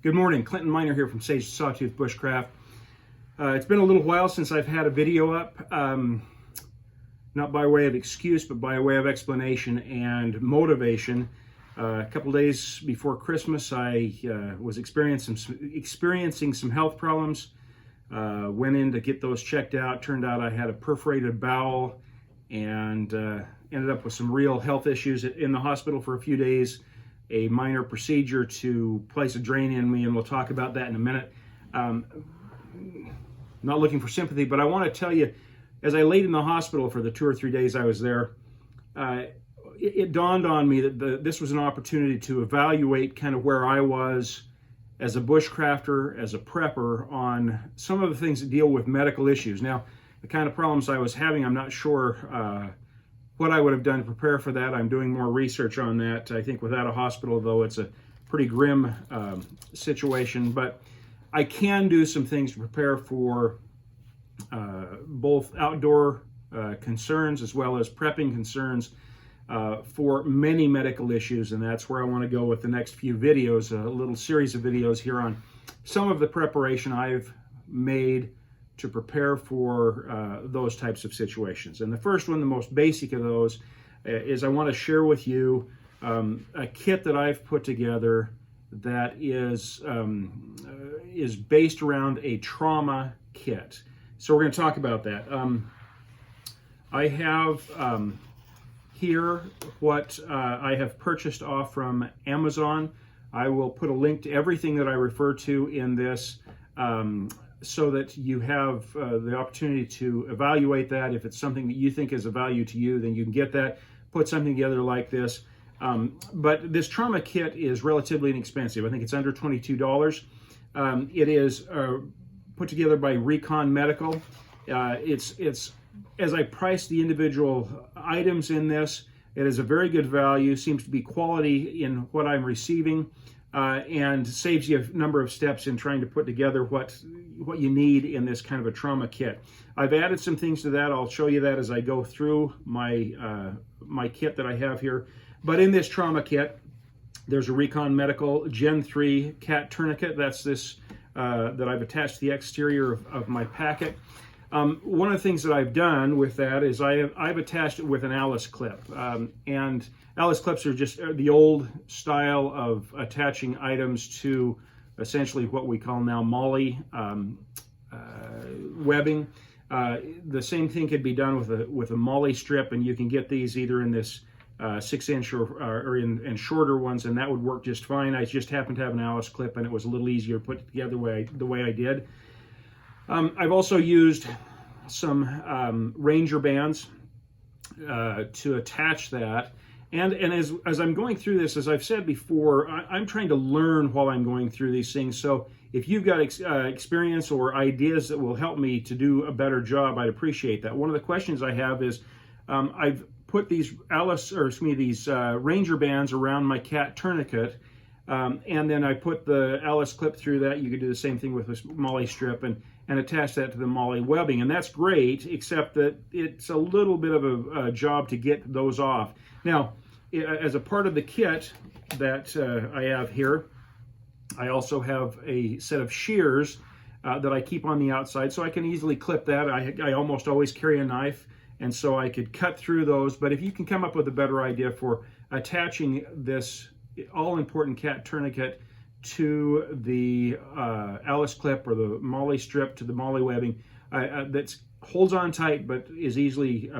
Good morning, Clinton Miner here from Sawtooth Bushcraft. It's been a little while since I've had a video up, not by way of excuse, but by way of explanation and motivation. A couple days before Christmas, I was experiencing some health problems. Went in to get those checked out. Turned out I had a perforated bowel and ended up with some real health issues in the hospital for a few days. A minor procedure to place a drain in me, and we'll talk about that in a minute. Not looking for sympathy, but I want to tell you, as I laid in the hospital for the 2 or 3 days I was there, it dawned on me that this was an opportunity to evaluate kind of where I was as a bushcrafter, as a prepper, on some of the things that deal with medical issues. Now, the kind of problems I was having, I'm not sure what I would have done to prepare for that. I'm doing more research on that. I think without a hospital, though, it's a pretty grim situation. But I can do some things to prepare for both outdoor concerns as well as prepping concerns for many medical issues. And that's where I want to go with the next few videos, a little series of videos here on some of the preparation I've made to prepare for those types of situations. And the first one, the most basic of those, is I want to share with you a kit that I've put together that is based around a trauma kit. So we're going to talk about that. I have here what I have purchased off from Amazon. I will put a link to everything that I refer to in this so that you have the opportunity to evaluate that. If it's something that you think is of value to you, then you can get that, put something together like this. But this trauma kit is relatively inexpensive. I think it's under $22. It is put together by Recon Medical. It's as I price the individual items in this, it is a very good value, seems to be quality in what I'm receiving, and saves you a number of steps in trying to put together what you need in this kind of a trauma kit. I've added some things to that. I'll show you that as I go through my my kit that I have here. But in this trauma kit, there's a Recon Medical Gen 3 cat tourniquet. That's this that I've attached to the exterior of my packet. One of the things that I've done with that is I've attached it with an Alice clip. And Alice clips are just the old style of attaching items to essentially what we call now MOLLE webbing. The same thing could be done with a MOLLE strip, and you can get these either in this 6-inch or in shorter ones, and that would work just fine. I just happened to have an Alice clip, and it was a little easier to put together the way I did. I've also used some Ranger bands to attach that. And as I'm going through this, as I've said before, I'm trying to learn while I'm going through these things. So if you've got experience or ideas that will help me to do a better job, I'd appreciate that. One of the questions I have is, I've put these Ranger bands around my cat tourniquet, and then I put the Alice clip through that. You could do the same thing with this MOLLE strip and attach that to the MOLLE webbing. And that's great, except that it's a little bit of a job to get those off. Now, as a part of the kit that I have here, I also have a set of shears that I keep on the outside, so I can easily clip that. I almost always carry a knife, and so I could cut through those. But if you can come up with a better idea for attaching this all-important cat tourniquet to the Alice clip or the MOLLE strip to the MOLLE webbing that holds on tight but is easily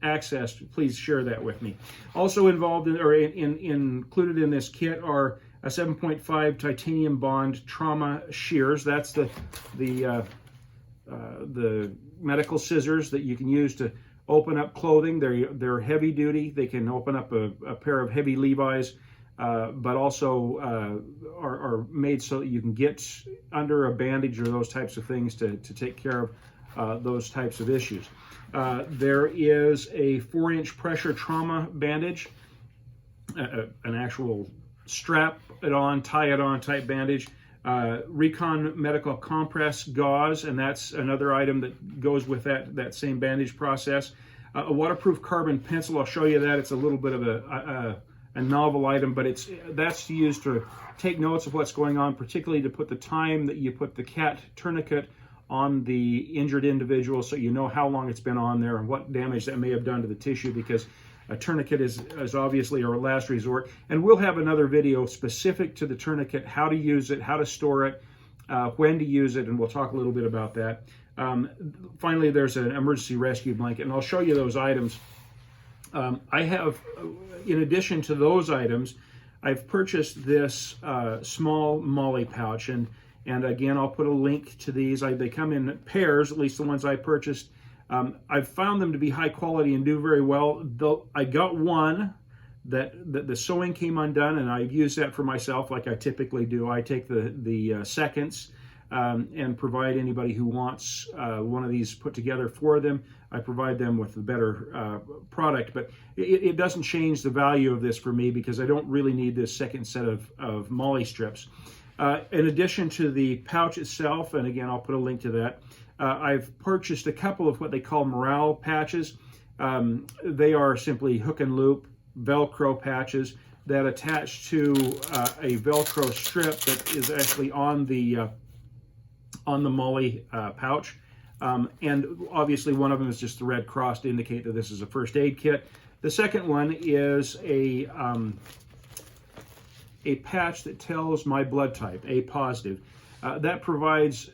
accessed, please share that with me. Also involved included in this kit are a 7.5 titanium bond trauma shears. That's the medical scissors that you can use to open up clothing. They're heavy duty. They can open up a pair of heavy Levi's, but also are made so that you can get under a bandage or those types of things to take care of those types of issues. There is a 4-inch pressure trauma bandage, an actual strap it on, tie it on type bandage. Recon Medical compress gauze, and that's another item that goes with that same bandage process. A waterproof carbon pencil, I'll show you that. It's a little bit of a novel item, but that's used to take notes of what's going on, particularly to put the time that you put the cat tourniquet on the injured individual, so you know how long it's been on there and what damage that may have done to the tissue, because a tourniquet is obviously our last resort. And we'll have another video specific to the tourniquet, how to use it, how to store it, when to use it, and we'll talk a little bit about that. Finally, there's an emergency rescue blanket, and I'll show you those items. I have, in addition to those items, I've purchased this small MOLLE pouch, and again, I'll put a link to these. They come in pairs, at least the ones I purchased. I've found them to be high quality and do very well. Though I got one that the sewing came undone, and I've used that for myself like I typically do. I take the seconds and provide anybody who wants one of these put together for them. I provide them with a better product, but it doesn't change the value of this for me, because I don't really need this second set of MOLLE strips. In addition to the pouch itself, and again, I'll put a link to that, I've purchased a couple of what they call morale patches. They are simply hook and loop Velcro patches that attach to a Velcro strip that is actually on the MOLLE pouch. And obviously one of them is just the red cross to indicate that this is a first aid kit. The second one is a patch that tells my blood type, A positive. That provides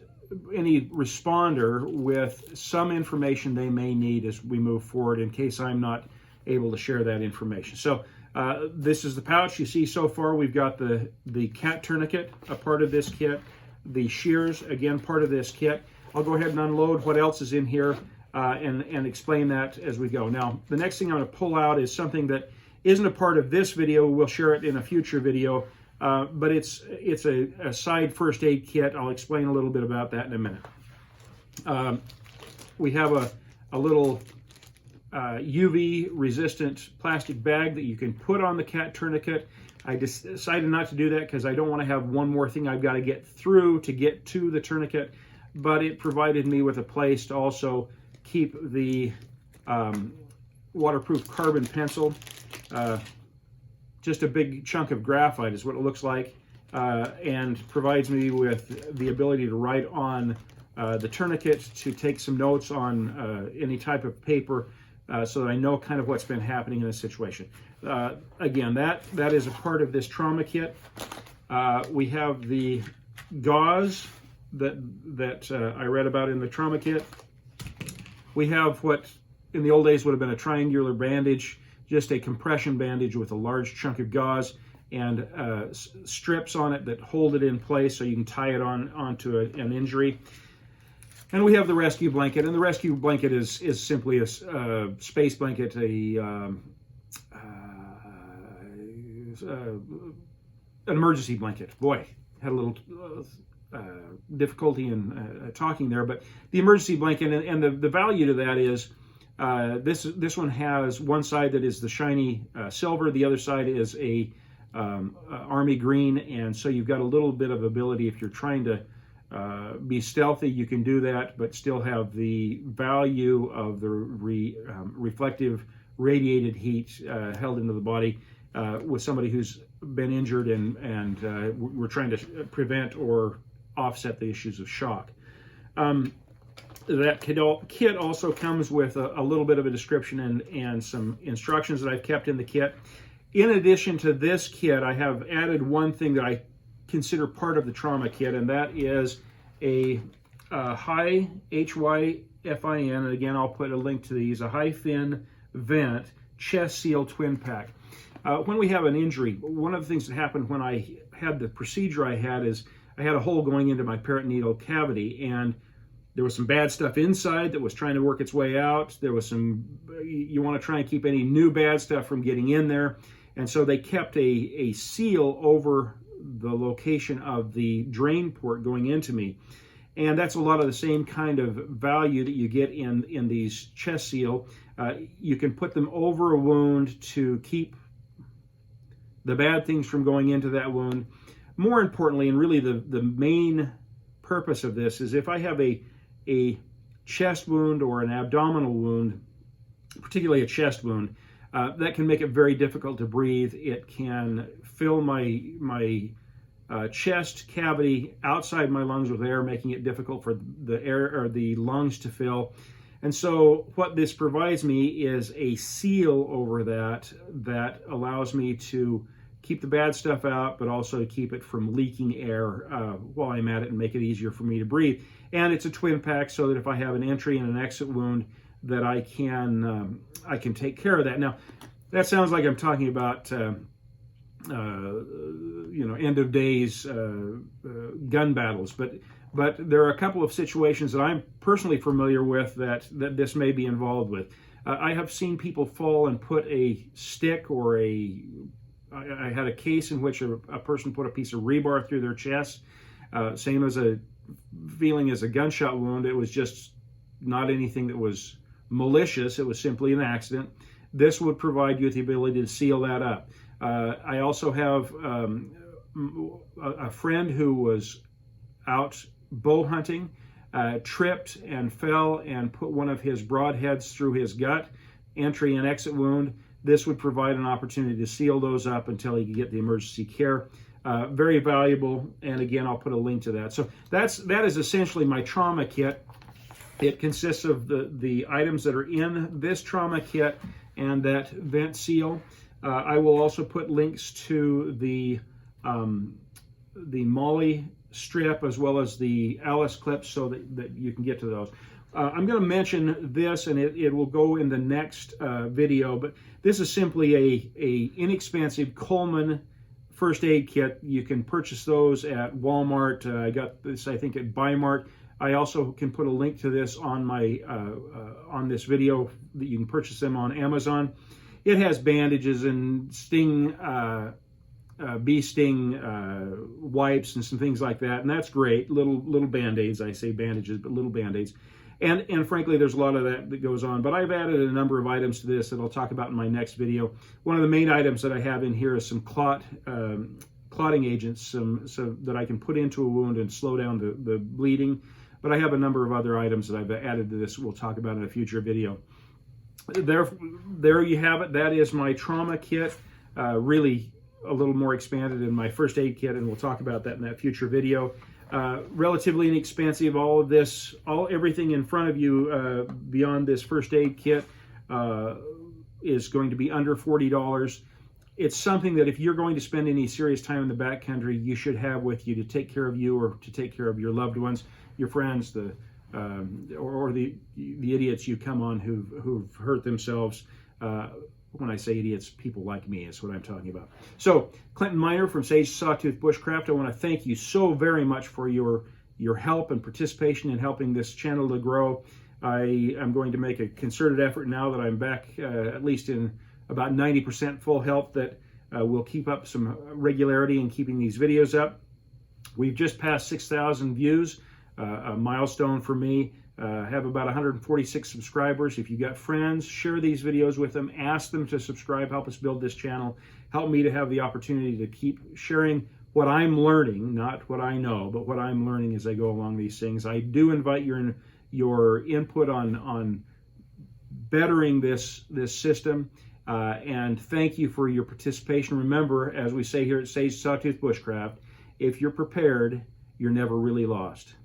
any responder with some information they may need as we move forward, in case I'm not able to share that information. So this is the pouch. You see so far we've got the cat tourniquet, a part of this kit, the shears, again, part of this kit. I'll go ahead and unload what else is in here and explain that as we go. Now, the next thing I'm going to pull out is something that isn't a part of this video. We'll share it in a future video, but it's a side first aid kit. I'll explain a little bit about that in a minute. We have a little UV resistant plastic bag that you can put on the cat tourniquet. I decided not to do that because I don't want to have one more thing I've got to get through to get to the tourniquet, but it provided me with a place to also keep the waterproof carbon pencil. Just a big chunk of graphite is what it looks like, and provides me with the ability to write on the tourniquet, to take some notes on any type of paper, so that I know kind of what's been happening in this situation. Again, that is a part of this trauma kit. We have the gauze that I read about in the trauma kit. We have what in the old days would have been a triangular bandage, just a compression bandage with a large chunk of gauze and strips on it that hold it in place so you can tie it onto an injury. And we have the rescue blanket, and the rescue blanket is simply a space blanket, an emergency blanket. Boy, had a little difficulty in talking there, but the emergency blanket, and the value to that is this one has one side that is the shiny silver, the other side is a army green, and so you've got a little bit of ability if you're trying to be stealthy, you can do that, but still have the value of the reflective radiated heat held into the body with somebody who's been injured, and we're trying to prevent or offset the issues of shock. That kit also comes with a little bit of a description and some instructions that I've kept in the kit. In addition to this kit, I have added one thing that I consider part of the trauma kit, and that is a high HYFIN, and again I'll put a link to these, a high fin vent chest seal twin pack. When we have an injury, one of the things that happened when I had the procedure I had is I had a hole going into my peritoneal cavity, and there was some bad stuff inside that was trying to work its way out. There was some, you want to try and keep any new bad stuff from getting in there, and so they kept a seal over the location of the drain port going into me. And that's a lot of the same kind of value that you get in these chest seal. You can put them over a wound to keep the bad things from going into that wound. More importantly, and really the main purpose of this, is if I have a chest wound or an abdominal wound, particularly a chest wound, That can make it very difficult to breathe. It can fill my chest cavity outside my lungs with air, making it difficult for the air or the lungs to fill. And so what this provides me is a seal over that allows me to keep the bad stuff out, but also to keep it from leaking air while I'm at it and make it easier for me to breathe. And it's a twin pack so that if I have an entry and an exit wound, that I can take care of that. Now, that sounds like I'm talking about end of days gun battles, but there are a couple of situations that I'm personally familiar with that this may be involved with. I have seen people fall and put a stick or I had a case in which a person put a piece of rebar through their chest, same as a feeling as a gunshot wound. It was just not anything that was malicious. It was simply an accident. This would provide you with the ability to seal that up. I also have a friend who was out bow hunting, tripped and fell and put one of his broadheads through his gut, entry and exit wound. This would provide an opportunity to seal those up until he could get the emergency care. Very valuable, and again, I'll put a link to that. So that is essentially my trauma kit. It consists of the items that are in this trauma kit and that vent seal. I will also put links to the Molly strip as well as the Alice clips so that you can get to those. I'm going to mention this, and it will go in the next video, but this is simply a inexpensive Coleman first aid kit. You can purchase those at Walmart. I got this, I think, at Bi-Mart. I also can put a link to this on my on this video that you can purchase them on Amazon. It has bandages and bee sting wipes and some things like that, and that's great. Little band-aids. I say bandages, but little band-aids. And frankly, there's a lot of that goes on. But I've added a number of items to this that I'll talk about in my next video. One of the main items that I have in here is some clotting agents, so that I can put into a wound and slow down the bleeding. But I have a number of other items that I've added to this we'll talk about in a future video. There you have it. That is my trauma kit, really a little more expanded than my first aid kit, and we'll talk about that in that future video. Relatively inexpensive. All of this, everything in front of you beyond this first aid kit is going to be under $40. It's something that if you're going to spend any serious time in the backcountry, you should have with you to take care of you or to take care of your loved ones, your friends, or the idiots you come on who've hurt themselves. When I say idiots, people like me is what I'm talking about. So, Clinton Miner from Sage Sawtooth Bushcraft, I want to thank you so very much for your help and participation in helping this channel to grow. I am going to make a concerted effort now that I'm back at least in about 90% full health that we'll keep up some regularity in keeping these videos up. We've just passed 6,000 views, a milestone for me. Have about 146 subscribers. If you got friends, share these videos with them. Ask them to subscribe. Help us build this channel. Help me to have the opportunity to keep sharing what I'm learning, not what I know, but what I'm learning as I go along these things. I do invite your input on bettering this system, and thank you for your participation. Remember, as we say here at Sage Sawtooth Bushcraft, if you're prepared, you're never really lost.